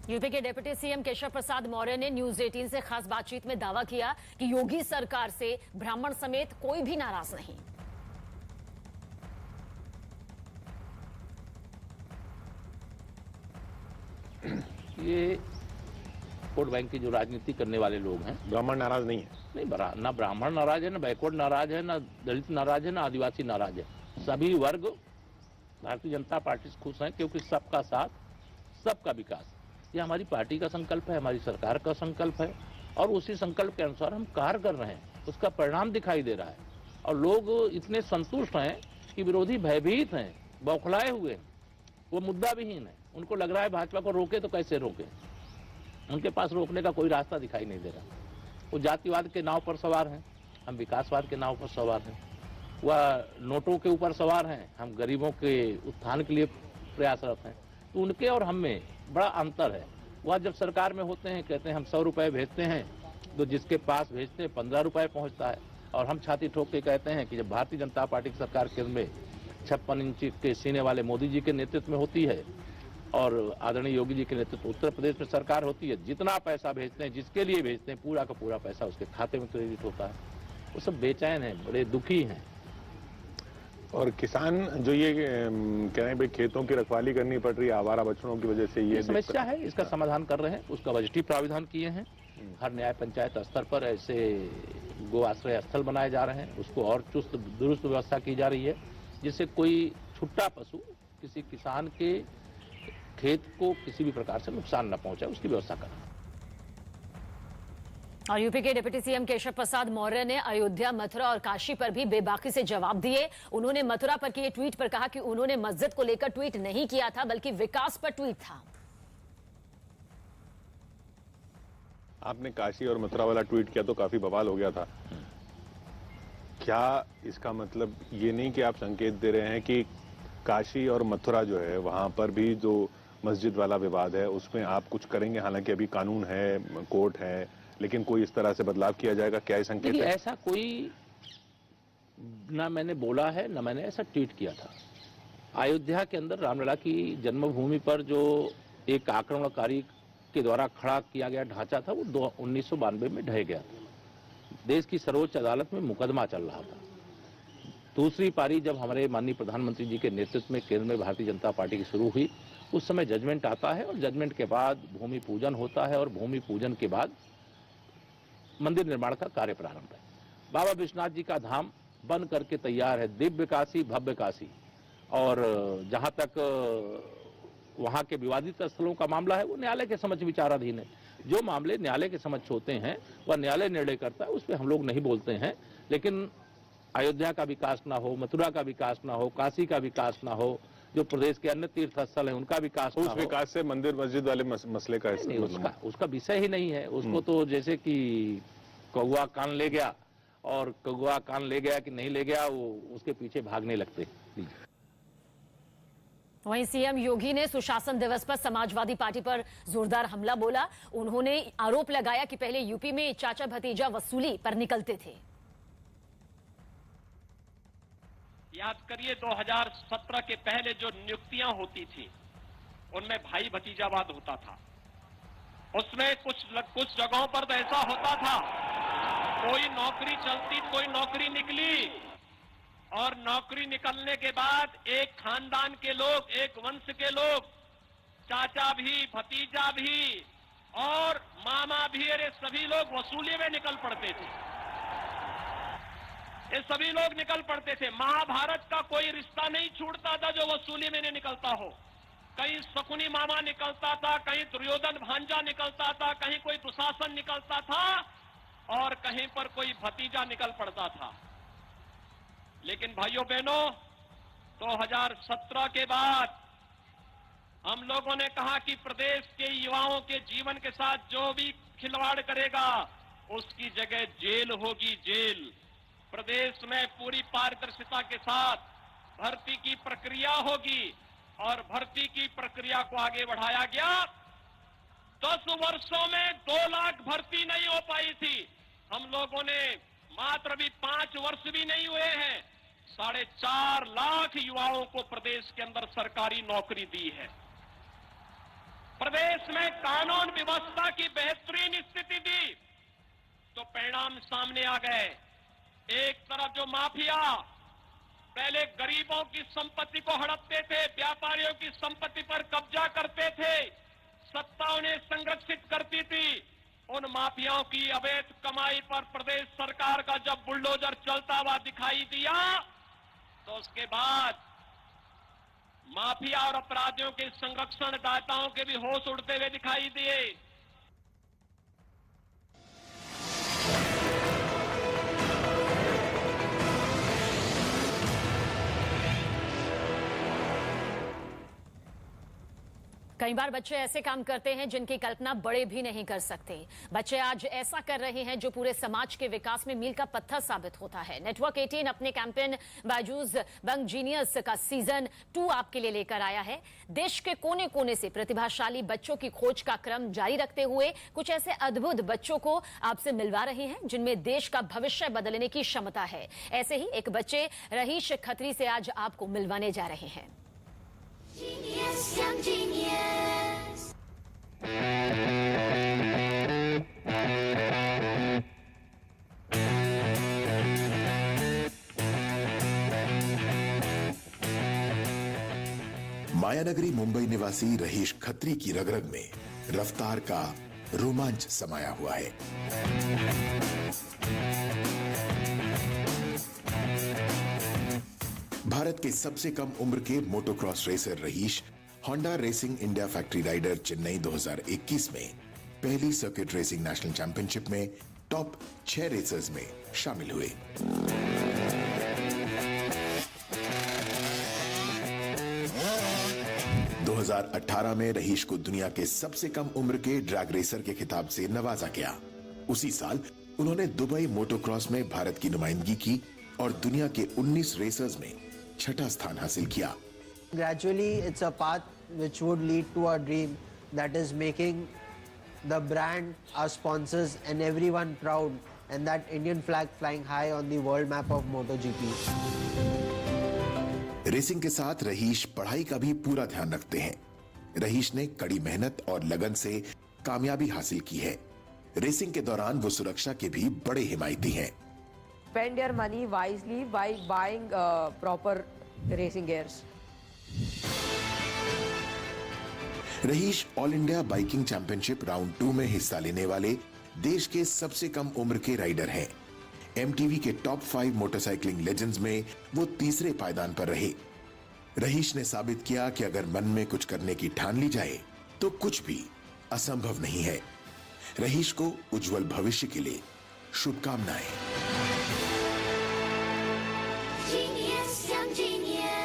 UP के deputy CM Keshav Prasad Maurya ने news 18 से खास बातचीत में दावा किया कि योगी सरकार से ब्राह्मण समेत कोई भी नाराज नहीं। ये वोट बैंक की जो राजनीति करने वाले लोग हैं, ब्राह्मण नाराज नहीं है। नहीं, ना ब्राह्मण नाराज है, ना बैकवर्ड नाराज है, ना दलित नाराज है, ना आदिवासी नाराज है। सभी वर्ग भारतीय जनता पार्टी से खुश हैं, क्योंकि सबका साथ सबका विकास ये हमारी पार्टी का संकल्प है, हमारी सरकार का संकल्प है और उसी संकल्प के अनुसार हम कार्य कर रहे हैं। उसका परिणाम दिखाई दे रहा है और लोग इतने संतुष्ट हैं कि विरोधी भयभीत हैं, बौखलाए हुए हैं, वो मुद्दा विहीन है। उनको लग रहा है भाजपा को रोके तो कैसे रोके, उनके पास रोकने का कोई रास्ता दिखाई नहीं दे रहा। वो जातिवाद के नाव पर सवार हैं, हम विकासवाद के नाव पर सवार हैं। वह नोटों के ऊपर सवार हैं, हम गरीबों के उत्थान के लिए प्रयासरत हैं। तो उनके और हम में बड़ा अंतर है। वह जब सरकार में होते हैं कहते हैं हम 100 रुपए भेजते हैं, तो जिसके पास भेजते हैं 15 रुपए पहुंचता है। और हम छाती ठोक के कहते हैं कि जब भारतीय जनता पार्टी की सरकार केंद्र में 56 इंच के सीने वाले मोदी जी के नेतृत्व में होती है और आदरणीय योगी जी के नेतृत्व उत्तर प्रदेश में सरकार होती है, जितना पैसा भेजते हैं, जिसके लिए भेजते हैं, पूरा का पूरा पैसा उसके खाते में क्रेडिट होता है। वो सब बेचैन हैं, बड़े दुखी हैं। और किसान जो ये कह रहे हैं भाई खेतों की रखवाली करनी पड़ रही है आवारा बछड़ों की वजह से, ये समस्या है, इसका समाधान कर रहे हैं। उसका बजटीय प्राविधान किए हैं। हर न्याय पंचायत स्तर पर ऐसे गो आश्रय स्थल बनाए जा रहे हैं, उसको और चुस्त दुरुस्त व्यवस्था की जा रही है, जिससे कोई छुट्टा पशु किसी किसान के खेत को किसी भी प्रकार से नुकसान न पहुंचे, उसकी व्यवस्था करें। और यूपी के डिप्टी सीएम केशव प्रसाद मौर्य ने अयोध्या, मथुरा और काशी पर भी बेबाकी से जवाब दिए। उन्होंने मथुरा पर किए ट्वीट पर कहा कि उन्होंने मस्जिद को लेकर ट्वीट नहीं किया था, बल्कि विकास पर ट्वीट था। आपने काशी और मथुरा वाला ट्वीट किया तो काफी बवाल हो गया था। क्या इसका मतलब ये नहीं कि आप संकेत दे रहे हैं कि काशी और मथुरा जो है वहां पर भी जो मस्जिद वाला विवाद है उसमें आप कुछ करेंगे? हालांकि अभी कानून है, कोर्ट है, लेकिन कोई इस तरह से बदलाव किया जाएगा, क्या ये संकेत है? ऐसा कोई ना मैंने बोला है, ना मैंने ऐसा ट्वीट किया था। अयोध्या के अंदर रामलला की जन्मभूमि पर जो एक आक्रमणकारी के द्वारा खड़ा किया गया ढांचा था, वो 1992 में ढह गया था। देश की सर्वोच्च अदालत में मुकदमा चल रहा था। दूसरी पारी जब हमारे माननीय प्रधानमंत्री जी के नेतृत्व में केंद्र में भारतीय जनता पार्टी की शुरू हुई, उस समय जजमेंट आता है और जजमेंट के बाद भूमि पूजन होता है और भूमि पूजन के बाद मंदिर निर्माण का कार्य प्रारंभ है। बाबा विश्वनाथ जी का धाम बन करके तैयार है, दिव्य काशी, भव्य काशी। और जहां तक वहां के विवादित स्थलों का मामला है, वो न्यायालय के समक्ष विचाराधीन है। जो मामले न्यायालय के समक्ष होते हैं वह न्यायालय निर्णय करता है, उस पर हम लोग नहीं बोलते हैं। लेकिन अयोध्या का विकास ना हो, मथुरा का विकास ना हो, काशी का विकास ना हो, जो प्रदेश के अन्य तीर्थ स्थल है उनका विकास ना हो, उस विकास से मंदिर मस्जिद वाले मसले का नहीं, उसका विषय ही नहीं है। उसको तो जैसे कि कौआ कान ले गया, और कौआ कान ले गया कि नहीं ले गया, वो उसके पीछे भागने लगते। वहीं सीएम योगी ने सुशासन दिवस पर समाजवादी पार्टी पर जोरदार हमला बोला। उन्होंने आरोप लगाया कि पहले यूपी में चाचा भतीजा वसूली पर निकलते थे। याद करिए 2017 के पहले जो नियुक्तियां होती थी उनमें भाई भतीजावाद होता था। उसमें कुछ जगहों पर तो ऐसा होता था, कोई नौकरी चलती, कोई नौकरी निकली और नौकरी निकलने के बाद एक खानदान के लोग, एक वंश के लोग, चाचा भी, भतीजा भी और मामा भी, अरे सभी लोग वसूली में निकल पड़ते थे। ये सभी लोग निकल पड़ते थे। महाभारत का कोई रिश्ता नहीं छूटता था जो वसूली में नहीं निकलता हो। कहीं शकुनी मामा निकलता था, कहीं दुर्योधन भांजा निकलता था, कहीं कोई दुशासन निकलता था और कहीं पर कोई भतीजा निकल पड़ता था। लेकिन भाइयों बहनों, 2017 के बाद हम लोगों ने कहा कि प्रदेश के युवाओं के जीवन के साथ जो भी खिलवाड़ करेगा उसकी जगह जेल होगी, जेल। प्रदेश में पूरी पारदर्शिता के साथ भर्ती की प्रक्रिया होगी और भर्ती की प्रक्रिया को आगे बढ़ाया गया। 10 वर्षों में 2 लाख भर्ती नहीं हो पाई थी। हम लोगों ने मात्र अभी 5 वर्ष भी नहीं हुए हैं, 4.5 लाख युवाओं को प्रदेश के अंदर सरकारी नौकरी दी है। प्रदेश में कानून व्यवस्था की बेहतरीन स्थिति दी, तो परिणाम सामने आ गए। एक तरफ जो माफिया पहले गरीबों की संपत्ति को हड़पते थे, व्यापारियों की संपत्ति पर कब्जा करते थे, सत्ता उन्हें संरक्षित करती थी, उन माफियाओं की अवैध कमाई पर प्रदेश सरकार का जब बुलडोजर चलता हुआ दिखाई दिया, तो उसके बाद माफिया और अपराधियों के संरक्षणदाताओं के भी होश उड़ते हुए दिखाई दिए। कई बार बच्चे ऐसे काम करते हैं जिनकी कल्पना बड़े भी नहीं कर सकते। बच्चे आज ऐसा कर रहे हैं जो पूरे समाज के विकास में मील का पत्थर साबित होता है। नेटवर्क 18 अपने कैंपेन बायजूस बंग जीनियस का सीजन 2 आपके लिए लेकर आया है। देश के कोने कोने से प्रतिभाशाली बच्चों की खोज का क्रम जारी रखते हुए कुछ ऐसे अद्भुत बच्चों को आपसे मिलवा रहे हैं जिनमें देश का भविष्य बदलने की क्षमता है। ऐसे ही एक बच्चे रहीश खत्री से आज आपको मिलवाने जा रहे हैं। Genius, young genius. मायानगरी मुंबई निवासी रहीश खत्री की रग-रग में रफ्तार का रोमांच समाया हुआ है। भारत के सबसे कम उम्र के motocross racer Rahish Honda racing India factory rider Chennai 2021 में पहली सर्किट रेसिंग नेशनल चैंपियनशिप में टॉप 6 रेसर्स में शामिल हुए। – 2018 में रहीश को दुनिया के सबसे कम उम्र के ड्रैग रेसर के खिताब से नवाजा गया। उसी साल उन्होंने दुबई मोटोक्रॉस में भारत की नुमाइंदगी की और दुनिया के 19 रेसर्स में छठा स्थान हासिल किया। Gradually, it's a path which would lead to a dream that is making the brand, our sponsors, and everyone proud, and that Indian flag flying high on the world map of MotoGP. Racing के साथ रहीश पढ़ाई का भी पूरा ध्यान रखते हैं। रहीश ने कड़ी मेहनत और लगन से कामयाबी हासिल की है। रेसिंग के दौरान वो सुरक्षा के भी बड़े हिमायती हैं। Spend your money wisely by buying proper racing gears. Rahish all India biking championship round 2 में हिस्सा लेने वाले देश के सबसे कम उम्र के राइडर हैं। एमटीवी के टॉप 5 मोटरसाइकिलिंग लेजेंड्स में वो तीसरे पायदान पर रहे। रहीश ने साबित किया कि अगर मन में कुछ करने की ठान ली जाए तो कुछ भी असंभव नहीं है। रहीश को उज्जवल भविष्य के लिए शुभकामनाएं।